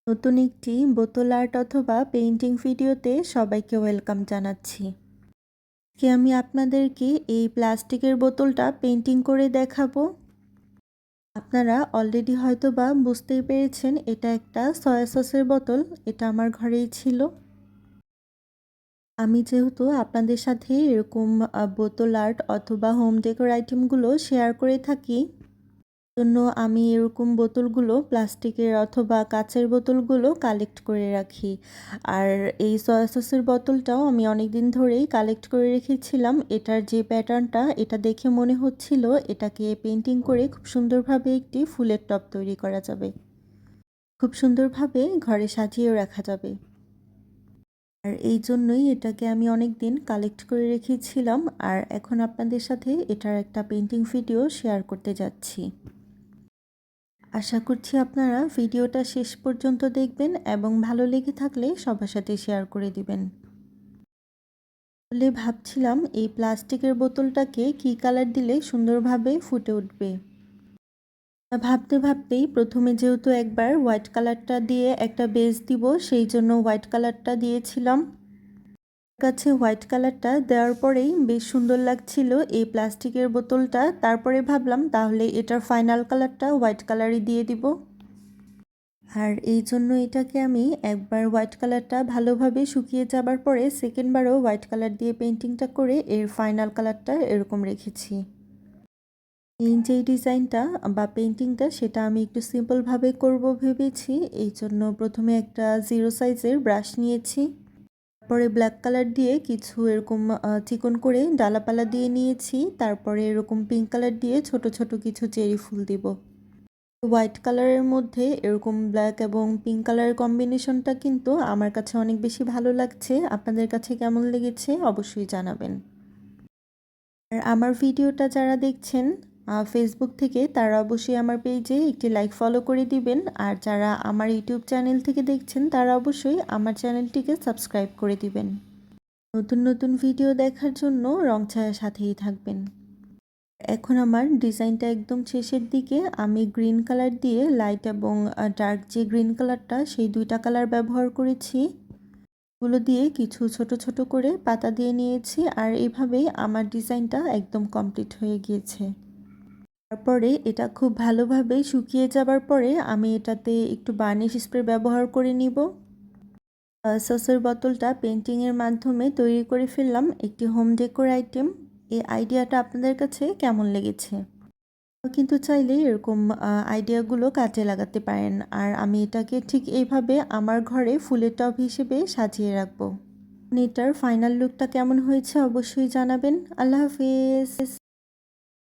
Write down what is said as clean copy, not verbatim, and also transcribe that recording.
নতুন একটি বোতল আর্ট অথবা পেইন্টিং ভিডিওতে সবাইকে ওয়েলকাম জানাচ্ছি। আজকে আমি আপনাদেরকে এই প্লাস্টিকের বোতলটা পেইন্টিং করে দেখাবো। আপনারা অলরেডি হয়তোবা বুঝতেই পেরেছেন এটা একটা সয়া সসের বোতল। এটা আমার ঘরেই ছিল। আমি যেহেতু আপনাদের সাথে এরকম বোতল আর্ট অথবা হোম ডেকোর আইটেমগুলো শেয়ার করে থাকি, জন্য আমি এরকম বোতলগুলো প্লাস্টিকের অথবা কাঁচের বোতলগুলো কালেক্ট করে রাখি। আর এই সয়া সসের বোতলটাও আমি অনেক দিন ধরেই কালেক্ট করে রেখেছিলাম। এটার যে প্যাটার্নটা এটা দেখে মনে হচ্ছিল এটাকে পেইন্টিং করে খুব সুন্দরভাবে একটি ফুলের টব তৈরি করা যাবে, খুব সুন্দরভাবে ঘরে সাজিয়েও রাখা যাবে। আর এই জন্যই এটাকে আমি অনেক দিন কালেক্ট করে রেখেছিলাম। আর এখন আপনাদের সাথে এটার একটা পেইন্টিং ভিডিও শেয়ার করতে যাচ্ছি। আশা করছি আপনারা ভিডিওটা শেষ পর্যন্ত দেখবেন এবং ভালো লেগে থাকলে সবার সাথে শেয়ার করে দিবেন। আসলে ভাবছিলাম এই প্লাস্টিকের বোতলটাকে কী কালার দিলে সুন্দরভাবে ফুটে উঠবে। ভাবতে ভাবতেই প্রথমে যেহেতু একবার হোয়াইট কালারটা দিয়ে একটা বেস দিব, সেই জন্য হোয়াইট কালারটা দিয়েছিলাম। কাছে হোয়াইট কালারটা দেওয়ার পরেই বেশ সুন্দর লাগছিল এই প্লাস্টিকের বোতলটা। তারপরে ভাবলাম তাহলে এটার ফাইনাল কালারটা হোয়াইট কালারই দিয়ে দিব। আর এই জন্য এটাকে আমি একবার হোয়াইট কালারটা ভালোভাবে শুকিয়ে যাবার পরে সেকেন্ডবারও হোয়াইট কালার দিয়ে পেইন্টিংটা করে এর ফাইনাল কালারটা এরকম রেখেছি। এই যে ডিজাইনটা বা পেইন্টিংটা সেটা আমি একটু সিম্পলভাবে করব ভেবেছি। এই জন্য প্রথমে একটা 0 সাইজের ব্রাশ নিয়েছি। তারপরে ব্ল্যাক কালার দিয়ে কিছু এরকম চিকন করে ডালাপালা দিয়ে নিয়েছি। তারপরে এরকম পিঙ্ক কালার দিয়ে ছোট ছোট কিছু চেরি ফুল দিব। হোয়াইট কালারের মধ্যে এরকম ব্ল্যাক এবং পিঙ্ক কালারের কম্বিনেশনটা কিন্তু আমার কাছে অনেক বেশি ভালো লাগছে। আপনাদের কাছে কেমন লেগেছে অবশ্যই জানাবেন। আর আমার ভিডিওটা যারা দেখছেন ফেসবুক থেকে তারা অবশ্যই আমার পেজে একটি লাইক ফলো করে দিবেন। আর যারা আমার ইউটিউব চ্যানেল থেকে দেখছেন তারা অবশ্যই আমার চ্যানেলটিকে সাবস্ক্রাইব করে দিবেন। নতুন নতুন ভিডিও দেখার জন্য রং ছায়ার সাথেই থাকবেন। এখন আমার ডিজাইনটা একদম শেষের দিকে আমি গ্রিন কালার দিয়ে লাইট এবং ডার্ক যে গ্রিন কালারটা সেই দুইটা কালার ব্যবহার করেছি। এগুলো দিয়ে কিছু ছোট ছোট করে পাতা দিয়ে নিয়েছি। আর এইভাবেই আমার ডিজাইনটা একদম কমপ্লিট হয়ে গিয়েছে। তারপরে এটা খুব ভালোভাবে শুকিয়ে যাবার পরে আমি এটাতে একটু বার্নিশ স্প্রে ব্যবহার করে নিব। সসের বোতলটা পেইন্টিংয়ের মাধ্যমে তৈরি করে ফেললাম একটি হোম ডেকোর আইটেম। এই আইডিয়াটা আপনাদের কাছে কেমন লেগেছে? কিন্তু চাইলে এরকম আইডিয়াগুলো কাজে লাগাতে পারেন। আর আমি এটাকে ঠিক এইভাবে আমার ঘরে ফুলের টব হিসেবে সাজিয়ে রাখবো। এটার ফাইনাল লুকটা কেমন হয়েছে অবশ্যই জানাবেন। আল্লাহ হাফেজ।